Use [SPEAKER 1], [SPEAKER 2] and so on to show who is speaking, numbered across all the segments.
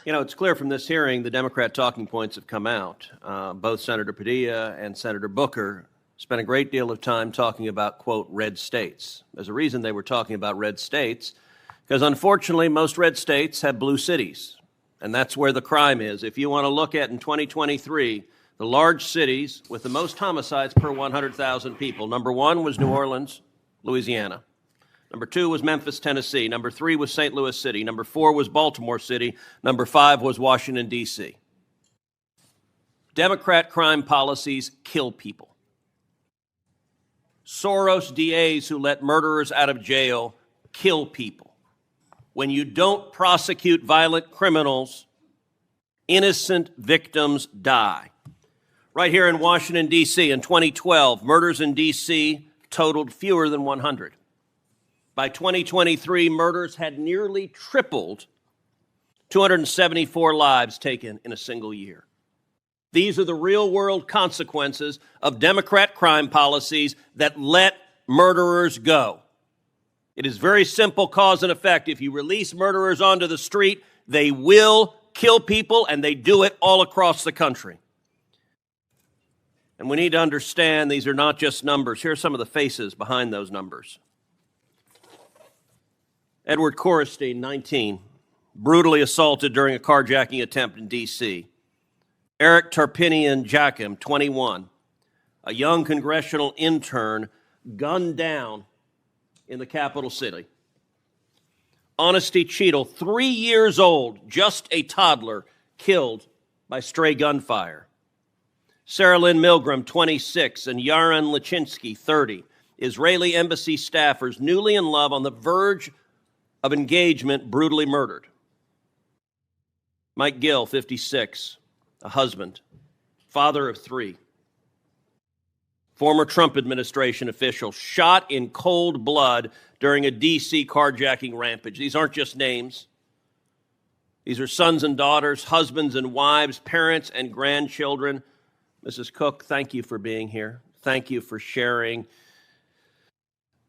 [SPEAKER 1] You know, it's clear from this hearing the Democrat talking points have come out. Both Senator Padilla and Senator Booker spent a great deal of time talking about, quote, red states. There's a reason they were talking about red states, because unfortunately most red states have blue cities, and that's where the crime is. If you want to look at in 2023, the large cities with the most homicides per 100,000 people, number one was New Orleans, Louisiana. Number two was Memphis, Tennessee. Number three was St. Louis City. Number four was Baltimore City. Number five was Washington, D.C. Democrat crime policies kill people. Soros DAs who let murderers out of jail kill people. When you don't prosecute violent criminals, innocent victims die. Right here in Washington, D.C., in 2012, murders in D.C. totaled fewer than 100. By 2023, murders had nearly tripled, 274 lives taken in a single year. These are the real-world consequences of Democrat crime policies that let murderers go. It is very simple cause and effect. If you release murderers onto the street, they will kill people, and they do it all across the country. And we need to understand these are not just numbers. Here are some of the faces behind those numbers. Edward Korestein, 19, brutally assaulted during a carjacking attempt in D.C. Eric Tarpinian Jakim, 21, a young congressional intern gunned down in the capital city. Honesty Cheadle, 3 years old, just a toddler, killed by stray gunfire. Sarah Lynn Milgram, 26, and Yaron Lachinsky, 30, Israeli embassy staffers newly in love on the verge of engagement, brutally murdered. Mike Gill, 56, a husband, father of 3. Former Trump administration official shot in cold blood during a D.C. carjacking rampage. These aren't just names. These are sons and daughters, husbands and wives, parents and grandchildren. Mrs. Cook, thank you for being here. Thank you for sharing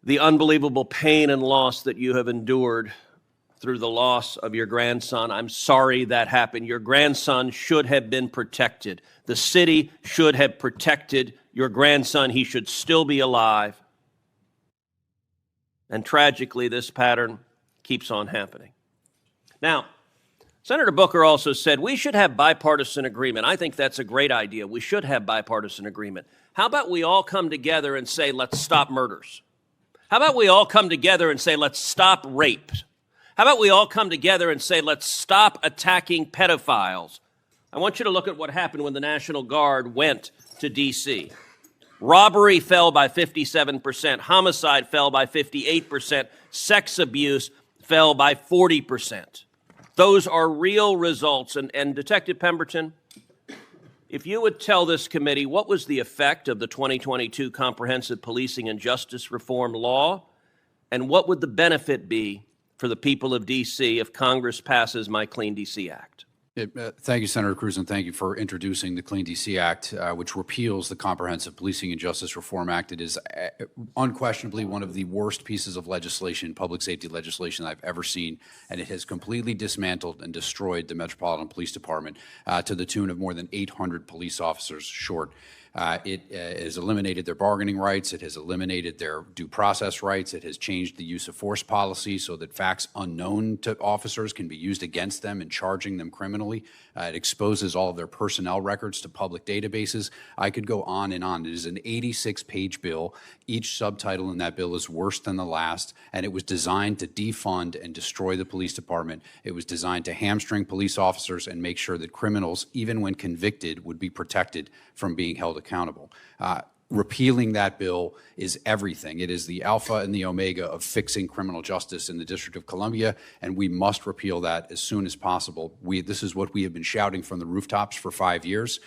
[SPEAKER 1] the unbelievable pain and loss that you have endured through the loss of your grandson. I'm sorry that happened. Your grandson should have been protected. The city should have protected your grandson. He should still be alive. And tragically, this pattern keeps on happening. Now, Senator Booker also said we should have bipartisan agreement. I think that's a great idea. We should have bipartisan agreement. How about we all come together and say, let's stop murders? How about we all come together and say, let's stop rape? How about we all come together and say, let's stop attacking pedophiles? I want you to look at what happened when the National Guard went to D.C. Robbery fell by 57%. Homicide fell by 58%. Sex abuse fell by 40%. Those are real results. And Detective Pemberton, if you would tell this committee what was the effect of the 2022 Comprehensive Policing and Justice Reform Law, and what would the benefit be for the people of D.C. if Congress passes my Clean D.C. Act?
[SPEAKER 2] Thank you, Senator Cruz, and thank you for introducing the Clean D.C. Act, which repeals the Comprehensive Policing and Justice Reform Act. It is unquestionably one of the worst pieces of legislation, public safety legislation I've ever seen, and it has completely dismantled and destroyed the Metropolitan Police Department to the tune of more than 800 police officers short. It has eliminated their bargaining rights. It has eliminated their due process rights. It has changed the use of force policy so that facts unknown to officers can be used against them in charging them criminally. It exposes all of their personnel records to public databases. I could go on and on. It is an 86-page bill. Each subtitle in that bill is worse than the last, and it was designed to defund and destroy the police department. It was designed to hamstring police officers and make sure that criminals, even when convicted, would be protected from being held accountable. Repealing that bill is everything. It is the alpha and the omega of fixing criminal justice in the District of Columbia, and we must repeal that as soon as possible. This is what we have been shouting from the rooftops for 5 years.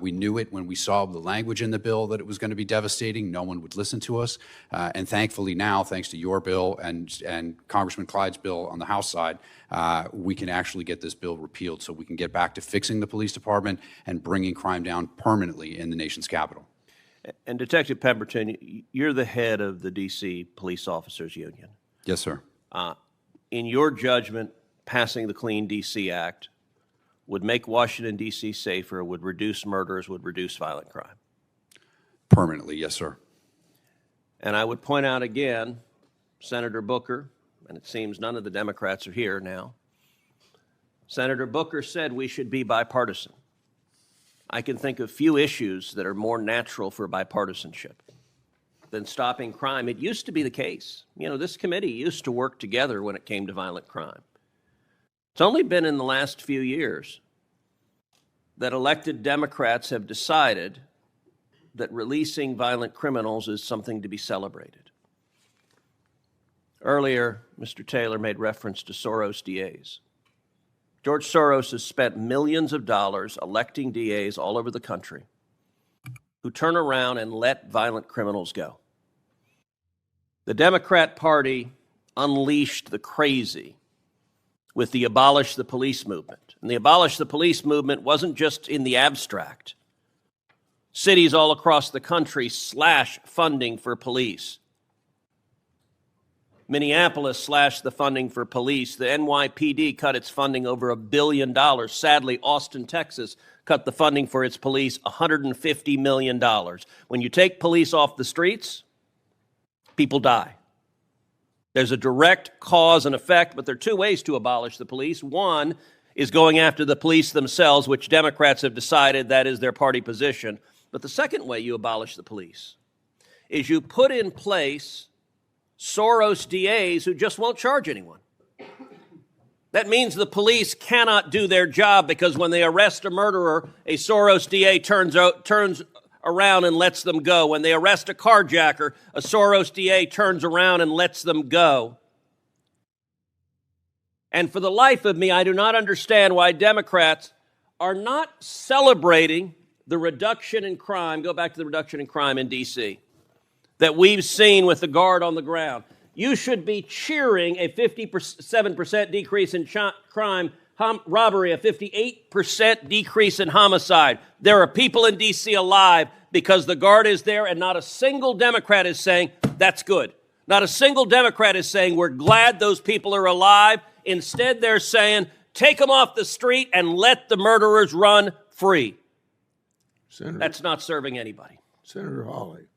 [SPEAKER 2] We knew it when we saw the language in the bill that it was going to be devastating. No one would listen to us. And thankfully now, thanks to your bill and Congressman Clyde's bill on the House side, we can actually get this bill repealed so we can get back to fixing the police department and bringing crime down permanently in the nation's capital.
[SPEAKER 1] And Detective Pemberton, you're the head of the D.C. Police Officers Union.
[SPEAKER 2] Yes, sir.
[SPEAKER 1] In your judgment, passing the Clean D.C. Act would make Washington, D.C. safer, would reduce murders, would reduce violent crime.
[SPEAKER 2] Permanently, yes, sir.
[SPEAKER 1] And I would point out again, Senator Booker, and it seems none of the Democrats are here now, Senator Booker said we should be bipartisan. I can think of few issues that are more natural for bipartisanship than stopping crime. It used to be the case. You know, this committee used to work together when it came to violent crime. It's only been in the last few years that elected Democrats have decided that releasing violent criminals is something to be celebrated. Earlier, Mr. Taylor made reference to Soros DAs. George Soros has spent millions of dollars electing DAs all over the country who turn around and let violent criminals go. The Democrat Party unleashed the crazy with the Abolish the Police movement. And the Abolish the Police movement wasn't just in the abstract. Cities all across the country slash funding for police. Minneapolis slashed the funding for police. The NYPD cut its funding over $1 billion. Sadly, Austin, Texas cut the funding for its police $150 million. When you take police off the streets, people die. There's a direct cause and effect, but there are two ways to abolish the police. One is going after the police themselves, which Democrats have decided that is their party position. But the second way you abolish the police is you put in place Soros DAs who just won't charge anyone. That means the police cannot do their job because when they arrest a murderer, a Soros DA turns around and lets them go. When they arrest a carjacker, a Soros DA turns around and lets them go. And for the life of me, I do not understand why Democrats are not celebrating the reduction in crime, go back to the reduction in crime in D.C., that we've seen with the guard on the ground. You should be cheering a 57% decrease in crime, robbery, a 58% decrease in homicide. There are people in D.C. alive because the guard is there, and not a single Democrat is saying, that's good. Not a single Democrat is saying, we're glad those people are alive. Instead, they're saying, take them off the street and let the murderers run free.
[SPEAKER 3] Senator,
[SPEAKER 1] that's not serving anybody.
[SPEAKER 3] Senator Hawley,